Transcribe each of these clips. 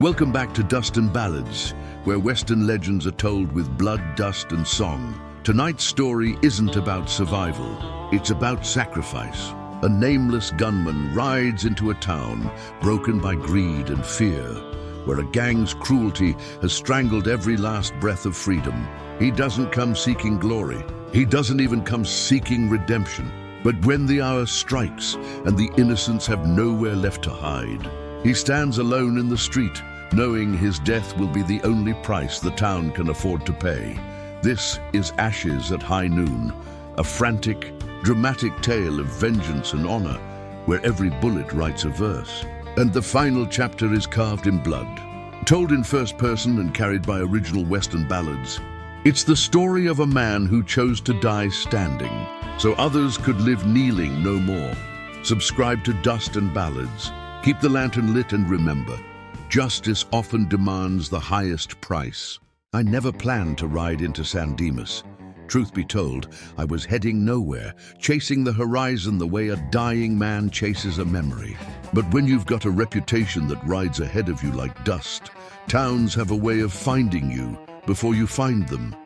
Welcome back to Dust and Ballads, where Western legends are told with blood, dust, and song. Tonight's story isn't about survival, it's about sacrifice. A nameless gunman rides into a town broken by greed and fear, where a gang's cruelty has strangled every last breath of freedom. He doesn't come seeking glory. He doesn't even come seeking redemption. But when the hour strikes and the innocents have nowhere left to hide, he stands alone in the street, knowing his death will be the only price the town can afford to pay. This is Ashes at High Noon, a frantic, dramatic tale of vengeance and honor, where every bullet writes a verse. And the final chapter is carved in blood. Told in first person and carried by original Western ballads, it's the story of a man who chose to die standing, so others could live kneeling no more. Subscribe to Dust and Ballads. Keep the lantern lit and remember, justice often demands the highest price. I never planned to ride into San Dimas. Truth be told, I was heading nowhere, chasing the horizon the way a dying man chases a memory. But when you've got a reputation that rides ahead of you like dust, towns have a way of finding you before you find them.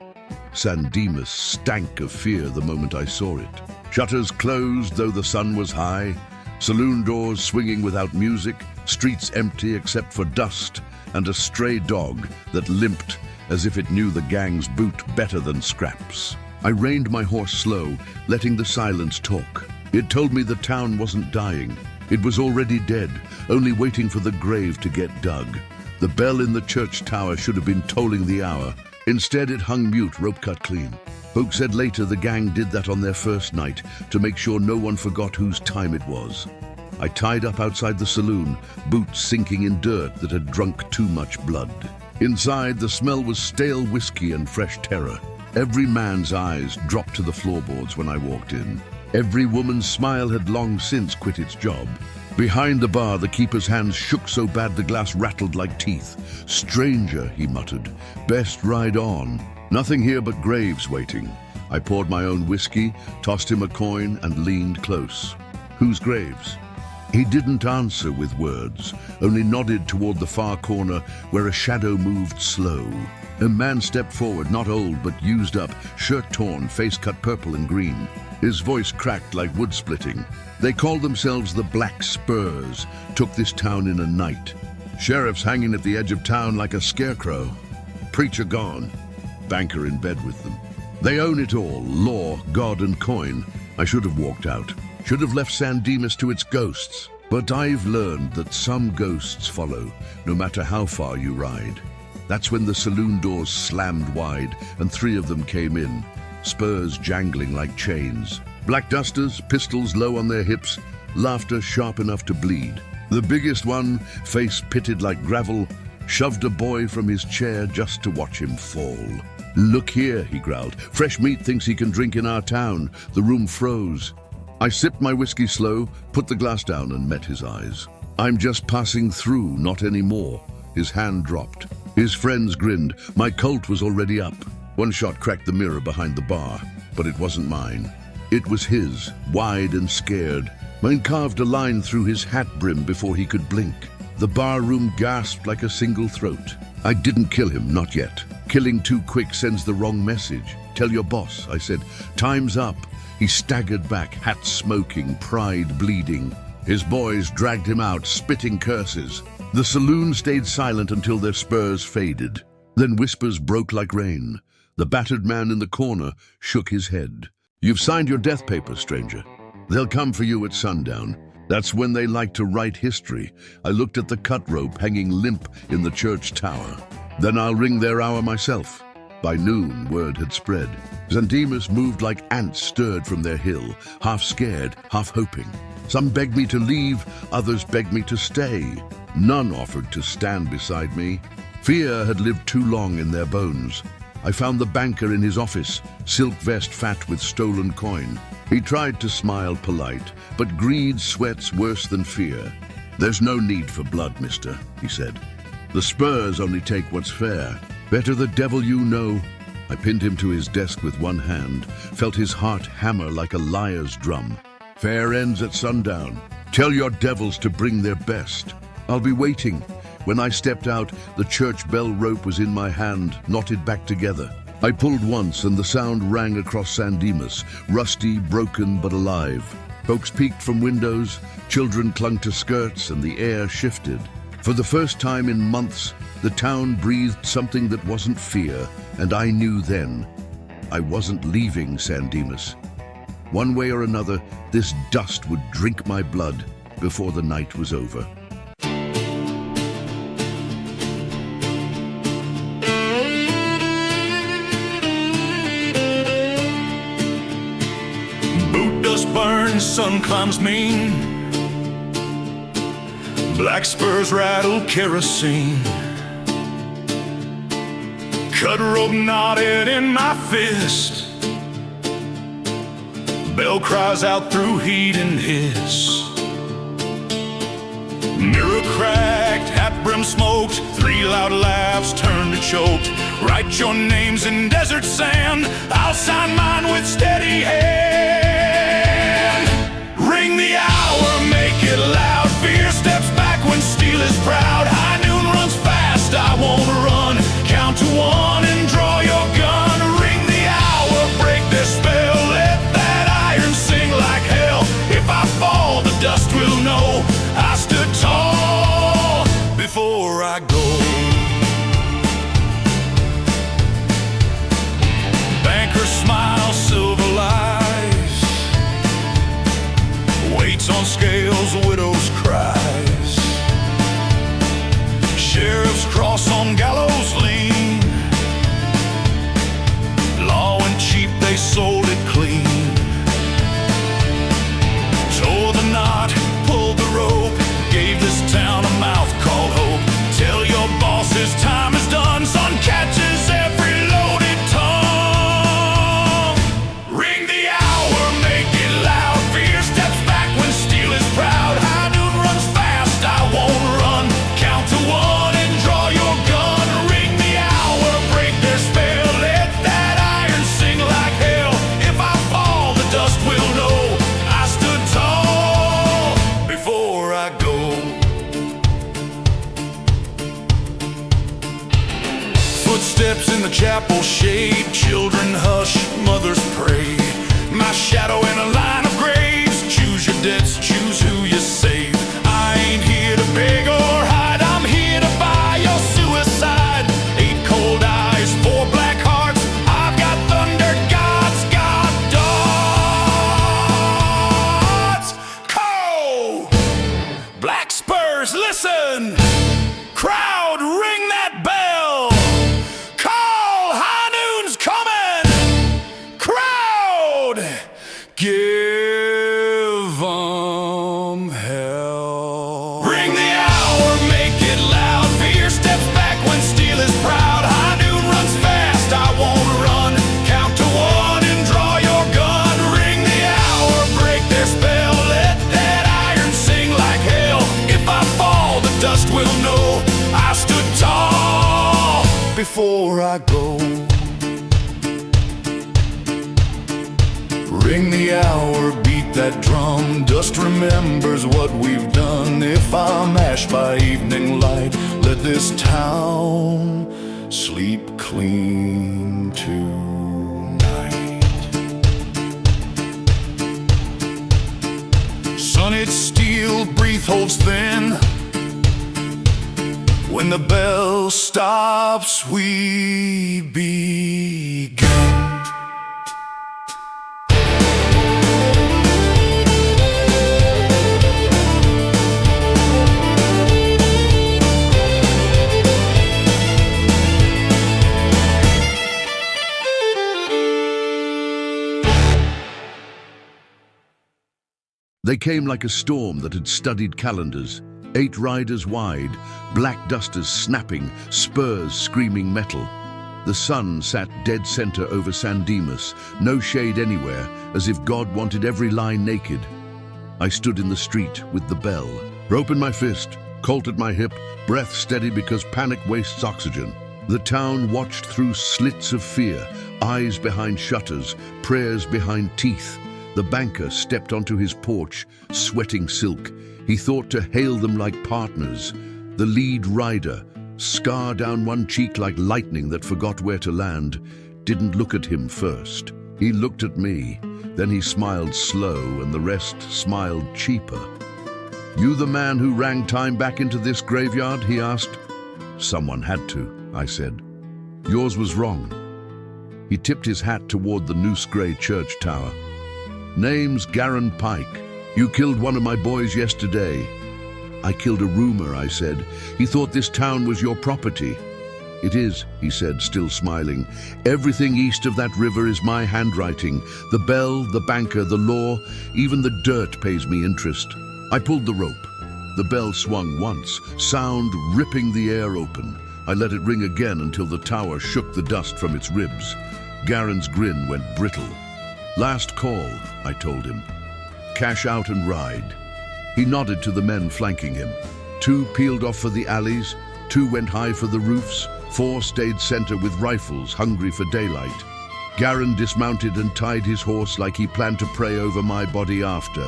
San Dimas stank of fear the moment I saw it. Shutters closed though the sun was high, saloon doors swinging without music, streets empty except for dust and a stray dog that limped as if it knew the gang's boot better than scraps. I reined my horse slow, letting the silence talk. It told me the town wasn't dying. It was already dead, only waiting for the grave to get dug. The bell in the church tower should have been tolling the hour. Instead, it hung mute, rope cut clean. Folk said later the gang did that on their first night to make sure no one forgot whose time it was. I tied up outside the saloon, boots sinking in dirt that had drunk too much blood. Inside, the smell was stale whiskey and fresh terror. Every man's eyes dropped to the floorboards when I walked in. Every woman's smile had long since quit its job. Behind the bar, the keeper's hands shook so bad the glass rattled like teeth. "Stranger," he muttered, "best ride on. Nothing here but graves waiting." I poured my own whiskey, tossed him a coin, and leaned close. "Whose graves?" He didn't answer with words, only nodded toward the far corner where a shadow moved slow. A man stepped forward, not old but used up, shirt torn, face cut purple and green. His voice cracked like wood splitting. They called themselves the Black Spurs, took this town in a night. Sheriff's hanging at the edge of town like a scarecrow. Preacher gone, banker in bed with them. They own it all, law, God, and coin. I should have walked out. Should have left San Dimas to its ghosts. But I've learned that some ghosts follow, no matter how far you ride. That's when the saloon doors slammed wide and 3 of them came in, spurs jangling like chains. Black dusters, pistols low on their hips, laughter sharp enough to bleed. The biggest one, face pitted like gravel, shoved a boy from his chair just to watch him fall. "Look here," he growled. "Fresh meat thinks he can drink in our town." The room froze. I sipped my whiskey slow, put the glass down and met his eyes. "I'm just passing through, not anymore." His hand dropped. His friends grinned. My Colt was already up. One shot cracked the mirror behind the bar, but it wasn't mine. It was his, wide and scared. Mine carved a line through his hat brim before he could blink. The bar room gasped like a single throat. I didn't kill him, not yet. Killing too quick sends the wrong message. "Tell your boss," I said. "Time's up." He staggered back, hat smoking, pride bleeding. His boys dragged him out, spitting curses. The saloon stayed silent until their spurs faded. Then whispers broke like rain. The battered man in the corner shook his head. "You've signed your death papers, stranger. They'll come for you at sundown." That's when they like to write history. I looked at the cut rope hanging limp in the church tower. "Then I'll ring their hour myself." By noon, word had spread. San Dimas moved like ants stirred from their hill, half scared, half hoping. Some begged me to leave, others begged me to stay. None offered to stand beside me. Fear had lived too long in their bones. I found the banker in his office, silk vest fat with stolen coin. He tried to smile polite, but greed sweats worse than fear. "There's no need for blood, mister," he said. "The Spurs only take what's fair. Better the devil you know." I pinned him to his desk with one hand, felt his heart hammer like a liar's drum. "Fair ends at sundown. Tell your devils to bring their best. I'll be waiting, When I stepped out, the church bell rope was in my hand, knotted back together. I pulled once and the sound rang across San Dimas, rusty, broken, but alive. Folks peeked from windows, children clung to skirts, and the air shifted. For the first time in months, the town breathed something that wasn't fear, and I knew then I wasn't leaving San Dimas. One way or another, this dust would drink my blood before the night was over. Boot dust burns, sun climbs mean. Black Spurs rattle kerosene. Cut rope knotted in my fist. Bell cries out through heat and hiss. Mirror cracked, hat brim smoked. 3 loud laughs turned to choked. Write your names in desert sand. I'll sign mine with steady hand. Ring the hour, make it loud. Fear steps back when steel is proud. High noon runs fast, I won't run. Count to 1 and draw your gun. Ring the hour, break their spell. Let that iron sing like hell. If I fall, the dust will know I stood tall before I go. Banker smiles, silver lies. Waits on scales, widow's cries. Sheriff's cross on gallows lean. Law and cheap, they sold it clean. Tore the knot, pulled the rope, gave this town a mouth called hope. Tell your boss his time is done, son catches every loaded tongue. Ring the hour, make it loud. Fear steps back when steel is proud. High noon runs fast, I won't run. Count to 1 and draw your gun. Ring the hour, break their spell. Let that iron sing like hell. If I fall, the dust will know I stood tall before I go. Footsteps in the chapel shade. Children hush, mothers pray. My shadow in a line of graves. Choose your debts, choose who you save. I ain't here to beg or hide. I'm here to buy your suicide. 8 cold eyes, 4 black hearts. I've got thunder, God's got darts. Call! Black Spurs, listen! Crowd, ring that bell! Call! High noon's coming! Crowd! Give 'em hell. Ring the hour, make it loud. Fear steps back when steel is proud. High noon runs fast, I won't run. Count to 1 and draw your gun. Ring the hour, break their spell. Let that iron sing like hell. If I fall, the dust will know I stood tall before I go. Ring the hour, beat that drum. Dust remembers what we've done. If I'm ash by evening light, let this town sleep clean tonight. Sun, it's steel, breath holds thin. When the bell stops, we begin. They came like a storm that had studied calendars. 8 riders wide, black dusters snapping, spurs screaming metal. The sun sat dead center over San Dimas, no shade anywhere, as if God wanted every line naked. I stood in the street with the bell, rope in my fist, Colt at my hip, breath steady because panic wastes oxygen. The town watched through slits of fear, eyes behind shutters, prayers behind teeth. The banker stepped onto his porch, sweating silk. He thought to hail them like partners. The lead rider, scar down one cheek like lightning that forgot where to land, didn't look at him first. He looked at me, then he smiled slow and the rest smiled cheaper. "You the man who rang time back into this graveyard?" he asked. "Someone had to," I said. "Yours was wrong." He tipped his hat toward the noose-grey church tower. "Name's Garron Pike. You killed one of my boys yesterday." "I killed a rumor," I said. "He thought this town was your property." "It is," he said, still smiling. "Everything east of that river is my handwriting. The bell, the banker, the law, even the dirt pays me interest." I pulled the rope. The bell swung once, sound ripping the air open. I let it ring again until the tower shook the dust from its ribs. Garron's grin went brittle. "Last call," I told him. "Cash out and ride." He nodded to the men flanking him. 2 peeled off for the alleys, 2 went high for the roofs, 4 stayed center with rifles, hungry for daylight. Garron dismounted and tied his horse like he planned to pray over my body after.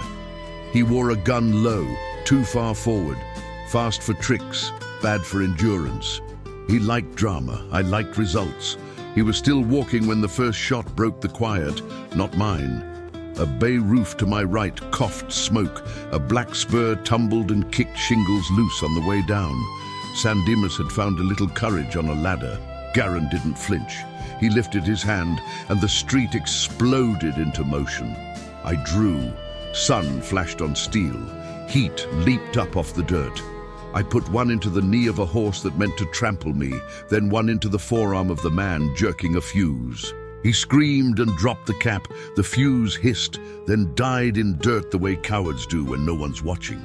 He wore a gun low, too far forward, fast for tricks, bad for endurance. He liked drama, I liked results. He was still walking when the first shot broke the quiet, not mine. A bay roof to my right coughed smoke. A Black Spur tumbled and kicked shingles loose on the way down. San Dimas had found a little courage on a ladder. Garron didn't flinch. He lifted his hand and the street exploded into motion. I drew. Sun flashed on steel. Heat leaped up off the dirt. I put one into the knee of a horse that meant to trample me, then one into the forearm of the man jerking a fuse. He screamed and dropped the cap. The fuse hissed, then died in dirt the way cowards do when no one's watching.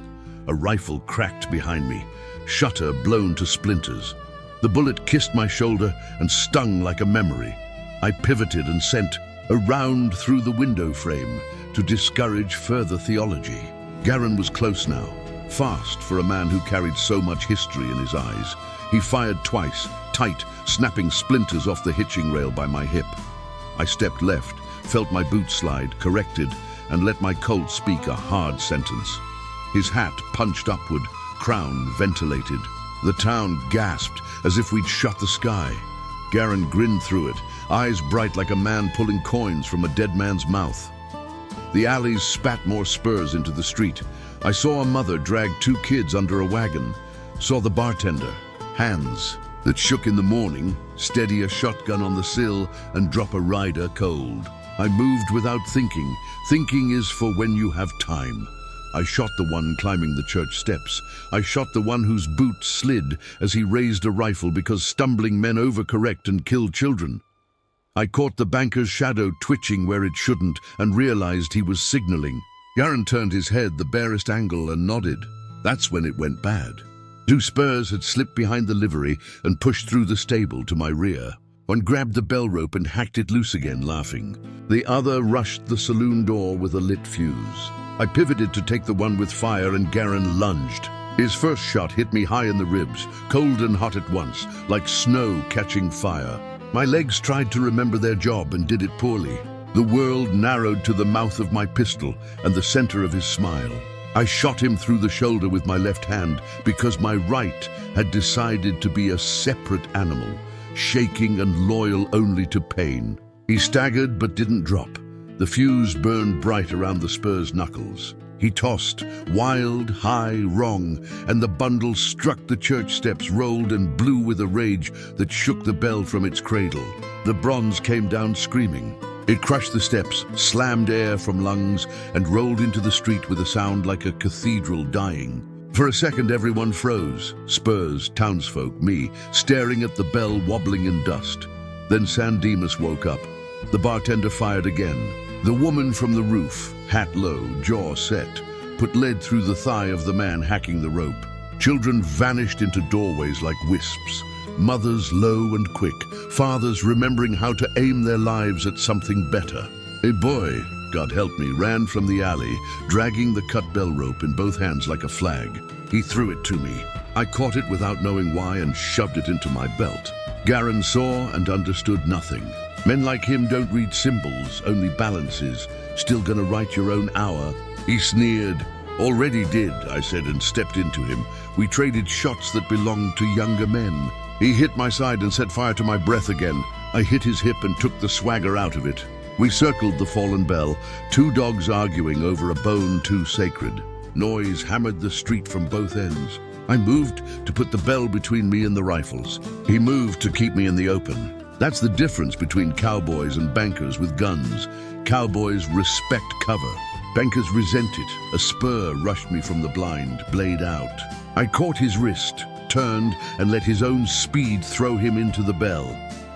A rifle cracked behind me, shutter blown to splinters. The bullet kissed my shoulder and stung like a memory. I pivoted and sent a round through the window frame to discourage further theology. Garron was close now, fast for a man who carried so much history in his eyes. He fired twice, tight, snapping splinters off the hitching rail by my hip. I stepped left, felt my boot slide, corrected, and let my Colt speak a hard sentence. His hat punched upward, crown ventilated. The town gasped as if we'd shut the sky. Garron grinned through it, eyes bright like a man pulling coins from a dead man's mouth. The alleys spat more spurs into the street. I saw a mother drag 2 kids under a wagon. Saw the bartender, hands that shook in the morning, steady a shotgun on the sill and drop a rider cold. I moved without thinking. Thinking is for when you have time. I shot the one climbing the church steps. I shot the one whose boot slid as he raised a rifle because stumbling men overcorrect and kill children. I caught the banker's shadow twitching where it shouldn't and realized he was signaling. Garron turned his head the barest angle and nodded. That's when it went bad. 2 Spurs had slipped behind the livery and pushed through the stable to my rear. One grabbed the bell rope and hacked it loose again, laughing. The other rushed the saloon door with a lit fuse. I pivoted to take the one with fire and Garron lunged. His first shot hit me high in the ribs, cold and hot at once, like snow catching fire. My legs tried to remember their job and did it poorly. The world narrowed to the mouth of my pistol and the center of his smile. I shot him through the shoulder with my left hand because my right had decided to be a separate animal, shaking and loyal only to pain. He staggered but didn't drop. The fuse burned bright around the Spur's knuckles. He tossed, wild, high, wrong, and the bundle struck the church steps, rolled and blew with a rage that shook the bell from its cradle. The bronze came down screaming. It crushed the steps, slammed air from lungs, and rolled into the street with a sound like a cathedral dying. For a second, everyone froze. Spurs, townsfolk, me, staring at the bell wobbling in dust. Then San Dimas woke up. The bartender fired again. The woman from the roof, hat low, jaw set, put lead through the thigh of the man hacking the rope. Children vanished into doorways like wisps. Mothers low and quick, fathers remembering how to aim their lives at something better. A boy, God help me, ran from the alley, dragging the cut bell rope in both hands like a flag. He threw it to me. I caught it without knowing why and shoved it into my belt. Garron saw and understood nothing. Men like him don't read symbols, only balances. Still gonna write your own hour? He sneered. Already did, I said and stepped into him. We traded shots that belonged to younger men. He hit my side and set fire to my breath again. I hit his hip and took the swagger out of it. We circled the fallen bell, two dogs arguing over a bone too sacred. Noise hammered the street from both ends. I moved to put the bell between me and the rifles. He moved to keep me in the open. That's the difference between cowboys and bankers with guns. Cowboys respect cover. Bankers resent it. A spur rushed me from the blind, blade out. I caught his wrist, turned, and let his own speed throw him into the bell.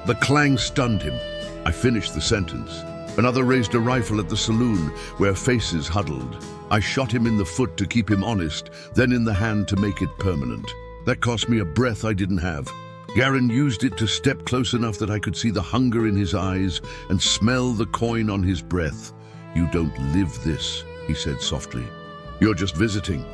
The clang stunned him. I finished the sentence. Another raised a rifle at the saloon, where faces huddled. I shot him in the foot to keep him honest, then in the hand to make it permanent. That cost me a breath I didn't have. Garin used it to step close enough that I could see the hunger in his eyes and smell the coin on his breath. "You don't live this," he said softly. "You're just visiting."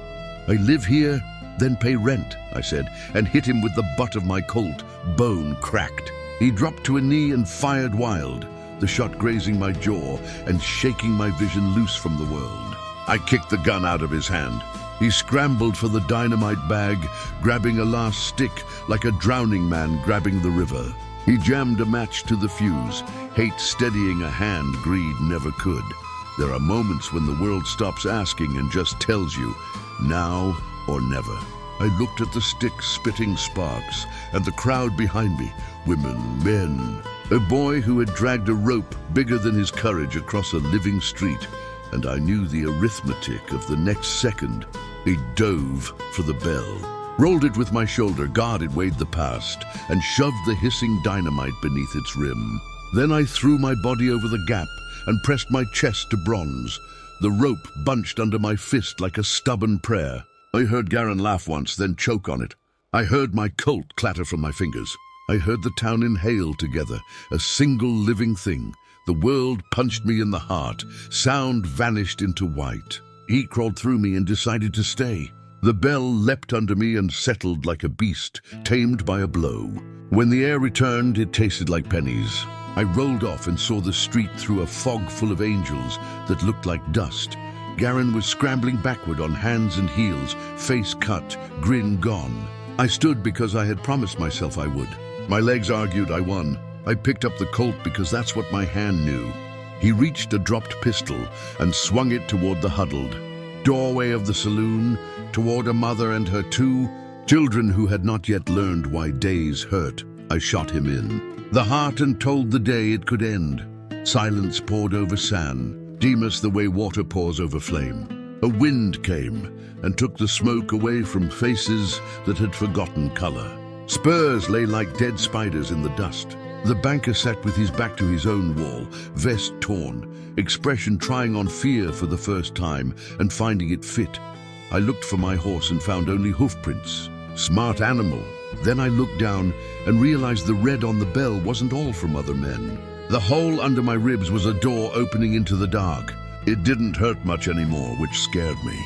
"I live here, then pay rent," I said, and hit him with the butt of my Colt. Bone cracked. He dropped to a knee and fired wild, the shot grazing my jaw and shaking my vision loose from the world. I kicked the gun out of his hand. He scrambled for the dynamite bag, grabbing a last stick like a drowning man grabbing the river. He jammed a match to the fuse, hate steadying a hand greed never could. There are moments when the world stops asking and just tells you, now or never. I looked at the stick spitting sparks and the crowd behind me, women, men. A boy who had dragged a rope bigger than his courage across a living street, and I knew the arithmetic of the next second. He dove for the bell, rolled it with my shoulder, guarded weighed the past, and shoved the hissing dynamite beneath its rim. Then I threw my body over the gap and pressed my chest to bronze. The rope bunched under my fist like a stubborn prayer. I heard Garin laugh once, then choke on it. I heard my Colt clatter from my fingers. I heard the town inhale together, a single living thing. The world punched me in the heart. Sound vanished into white. Heat crawled through me and decided to stay. The bell leapt under me and settled like a beast, tamed by a blow. When the air returned, it tasted like pennies. I rolled off and saw the street through a fog full of angels that looked like dust. Garin was scrambling backward on hands and heels, face cut, grin gone. I stood because I had promised myself I would. My legs argued I won. I picked up the Colt because that's what my hand knew. He reached a dropped pistol and swung it toward the huddled doorway of the saloon, toward a mother and her two children who had not yet learned why days hurt. I shot him in the heart and told the day it could end. Silence poured over San Dimas the way water pours over flame. A wind came and took the smoke away from faces that had forgotten color. Spurs lay like dead spiders in the dust. The banker sat with his back to his own wall, vest torn, expression trying on fear for the first time and finding it fit. I looked for my horse and found only hoofprints. Smart animal. Then I looked down and realized the red on the bell wasn't all from other men. The hole under my ribs was a door opening into the dark. It didn't hurt much anymore, which scared me.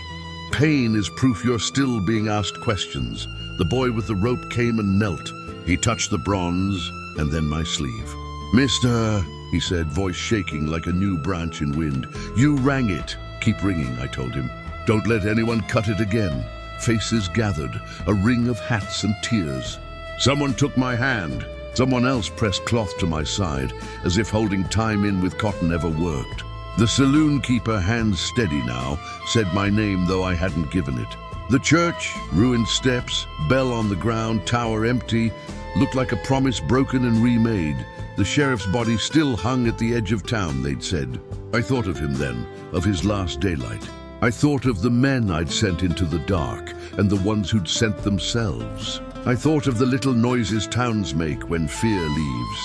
Pain is proof you're still being asked questions. The boy with the rope came and knelt. He touched the bronze and then my sleeve. "Mister," he said, voice shaking like a new branch in wind. "You rang it." "Keep ringing," I told him. "Don't let anyone cut it again." Faces gathered, a ring of hats and tears. Someone took my hand. Someone else pressed cloth to my side, as if holding time in with cotton ever worked. The saloon keeper, hands steady now, said my name though I hadn't given it. The church, ruined steps, bell on the ground, tower empty, looked like a promise broken and remade. The sheriff's body still hung at the edge of town, they'd said. I thought of him then, of his last daylight. I thought of the men I'd sent into the dark, and the ones who'd sent themselves. I thought of the little noises towns make when fear leaves,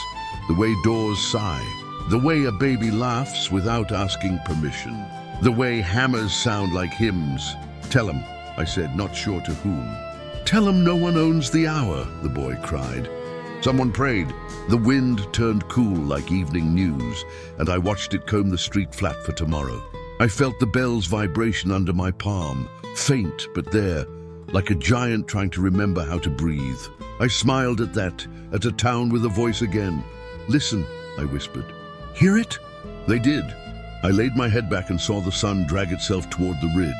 the way doors sigh, the way a baby laughs without asking permission, the way hammers sound like hymns. "Tell 'em," I said, not sure to whom. "Tell 'em no one owns the hour," the boy cried. Someone prayed. The wind turned cool like evening news, and I watched it comb the street flat for tomorrow. I felt the bell's vibration under my palm, faint but there, like a giant trying to remember how to breathe. I smiled at that, at a town with a voice again. "Listen," I whispered. "Hear it?" They did. I laid my head back and saw the sun drag itself toward the ridge.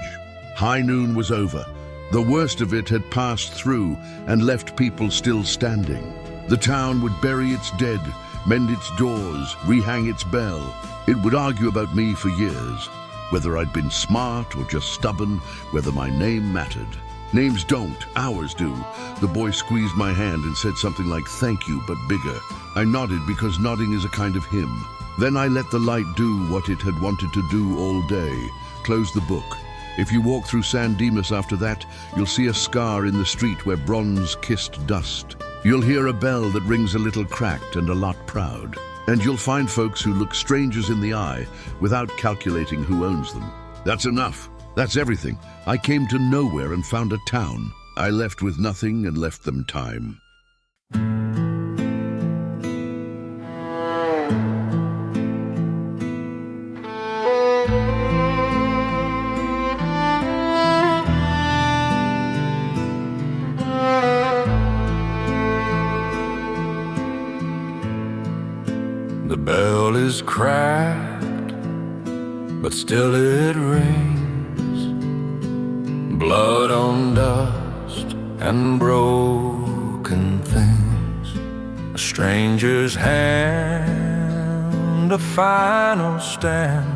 High noon was over. The worst of it had passed through and left people still standing. The town would bury its dead, mend its doors, rehang its bell. It would argue about me for years, whether I'd been smart or just stubborn, whether my name mattered. Names don't, ours do. The boy squeezed my hand and said something like, "Thank you, but bigger." I nodded because nodding is a kind of hymn. Then I let the light do what it had wanted to do all day, close the book. If you walk through San Dimas after that, you'll see a scar in the street where bronze kissed dust. You'll hear a bell that rings a little cracked and a lot proud. And you'll find folks who look strangers in the eye without calculating who owns them. That's enough. That's everything. I came to nowhere and found a town. I left with nothing and left them time. The bell is cracked, but still it rings. Blood on dust and broken things. A stranger's hand, a final stand.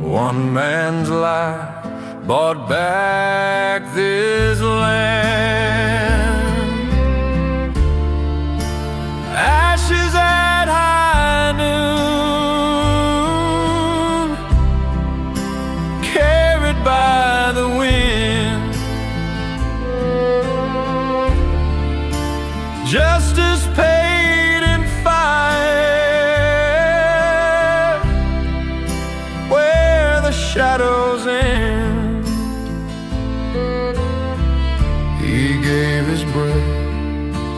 One man's life bought back this land. Ashes at high noon, carried by the wind. Justice paid in fire, where the shadows end. He gave his breath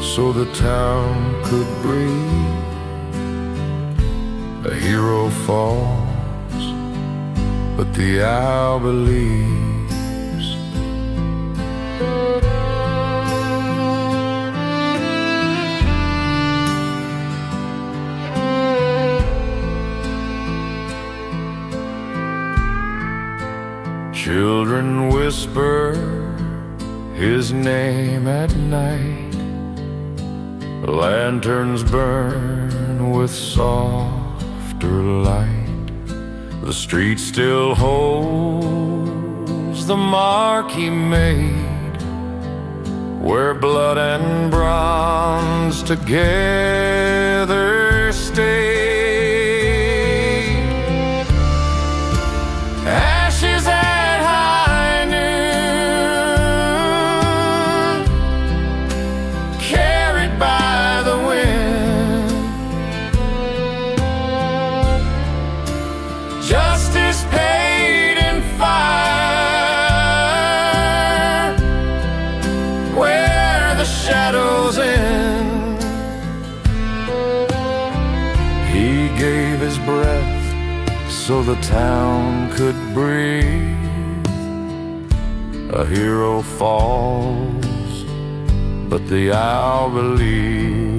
so the town could breathe. A hero falls, but the owl believes. Children whisper his name at night. Lanterns burn with softer light. The street still holds the mark he made, where blood and bronze together stayed. Ashes at high noon, carried by the wind. Justice paid in fire, where the shadows end. He gave his breath so the town could breathe. A hero falls, but the owl believes.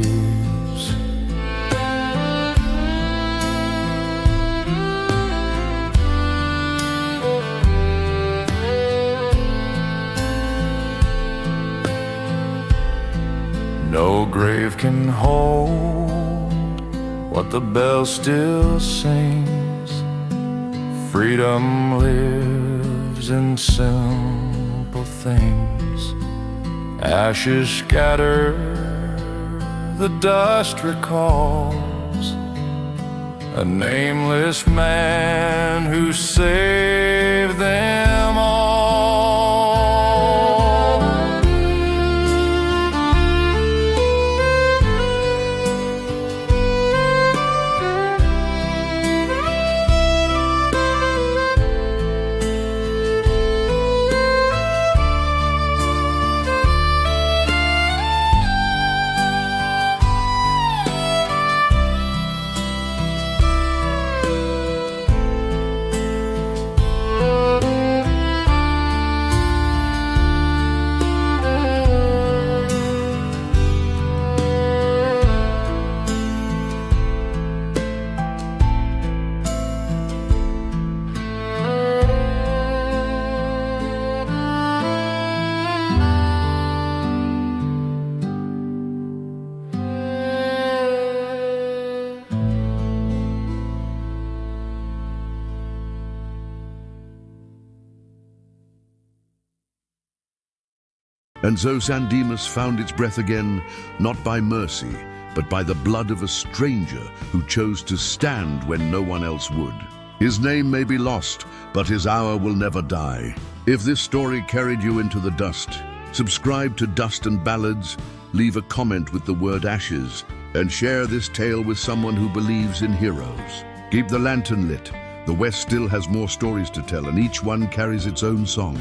No grave can hold what the bell still sings. Freedom lives in simple things. Ashes scatter, the dust recalls a nameless man who saved them all. And so San Dimas found its breath again, not by mercy, but by the blood of a stranger who chose to stand when no one else would. His name may be lost, but his hour will never die. If this story carried you into the dust, subscribe to Dust and Ballads, leave a comment with the word ashes, and share this tale with someone who believes in heroes. Keep the lantern lit. The West still has more stories to tell, and each one carries its own song.